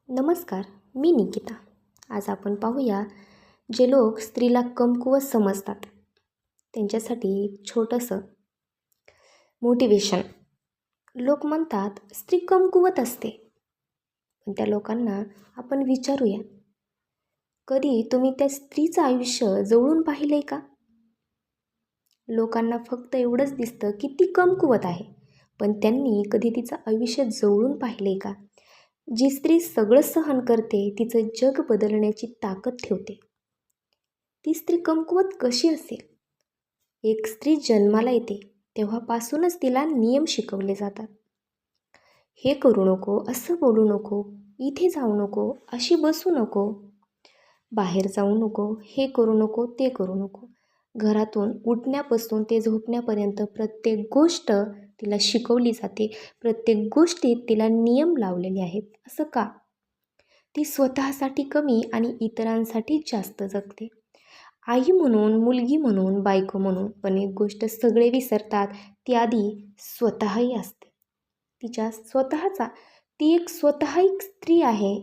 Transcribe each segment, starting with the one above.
नमस्कार, मी निकिता. आज आपण पाहूया जे लोक स्त्रीला कमकुवत समजतात त्यांच्यासाठी छोटंसं मोटिवेशन. लोक म्हणतात स्त्री कमकुवत असते, पण त्या लोकांना आपण विचारूया, कधी तुम्ही त्या स्त्रीचं आयुष्य जवळून पाहिलंय का? लोकांना फक्त एवढंच दिसतं की ती कमकुवत आहे, पण त्यांनी कधी तिचं आयुष्य जवळून पाहिलंय का? जी स्त्री सगळं सहन करते, तिचं जग बदलण्याची ताकद ठेवते, ती स्त्री कमकुवत कशी असेल? एक स्त्री जन्माला येते तेव्हापासूनच तिला नियम शिकवले जातात. हे करू नको, असं बोलू नको, इथे जाऊ नको, अशी बसू नको, बाहेर जाऊ नको, हे करू नको, ते करू नको. घरातून उठण्यापासून ते झोपण्यापर्यंत प्रत्येक गोष्ट तिला शिकवली जाते. प्रत्येक गोष्टीत तिला नियम लावलेले आहेत. असं का? ती स्वतःसाठी कमी आणि इतरांसाठी जास्त जगते. आई म्हणून, मुलगी म्हणून, बायको म्हणून, पण एक गोष्ट सगळे विसरतात, ती आधी स्वतःही असते. तिच्या स्वतःचा ती एक स्त्री आहे,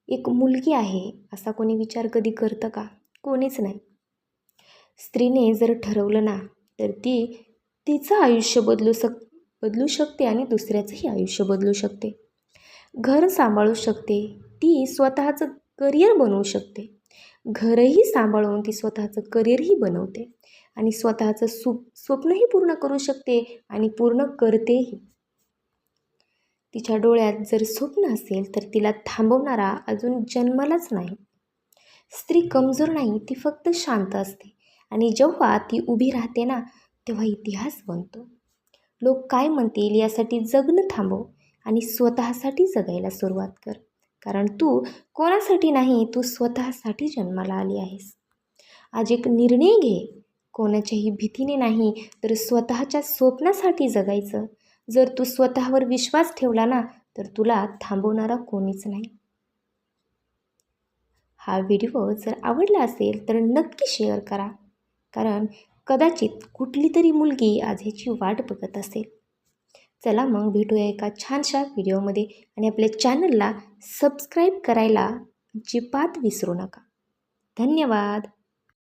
एक मुलगी आहे, असा कोणी विचार कधी करतं का? कोणीच नाही. स्त्रीने जर ठरवलं ना, तर ती तिचं आयुष्य बदलू शकते आणि दुसऱ्याचंही आयुष्य बदलू शकते. घर सांभाळू शकते, ती स्वतःचं करिअर बनवू शकते. घरही सांभाळून ती स्वतःचं करिअरही बनवते आणि स्वतःचं स्वप्नही पूर्ण करू शकते आणि पूर्ण करतेही. तिच्या डोळ्यात जर स्वप्न असेल तर तिला थांबवणारा अजून जन्मालाच नाही. स्त्री कमजोर नाही, ती फक्त शांत असते आणि जेव्हा ती उभी राहते ना, तेव्हा इतिहास बनतो. लोक काय म्हणतील यासाठी जगणं थांबव आणि स्वतःसाठी जगायला सुरुवात कर. कारण तू कोणासाठी नाही, तू स्वतःसाठी जन्माला आली आहेस. आज एक निर्णय घे, कोणाच्याही भीतीने नाही, तर स्वतःच्या स्वप्नासाठी जगायचं. जर तू स्वतःवर विश्वास ठेवला ना, तर तुला थांबवणारा कोणीच नाही. हा व्हिडिओ जर आवडला असेल तर नक्की शेअर करा, कारण कदाचित कुठली तरी मुलगी आज ह्याची वाट बघत असेल. चला मग भेटूया एका छानशा व्हिडिओमध्ये आणि आपल्या चॅनलला सबस्क्राईब करायला अजिबात विसरू नका. धन्यवाद.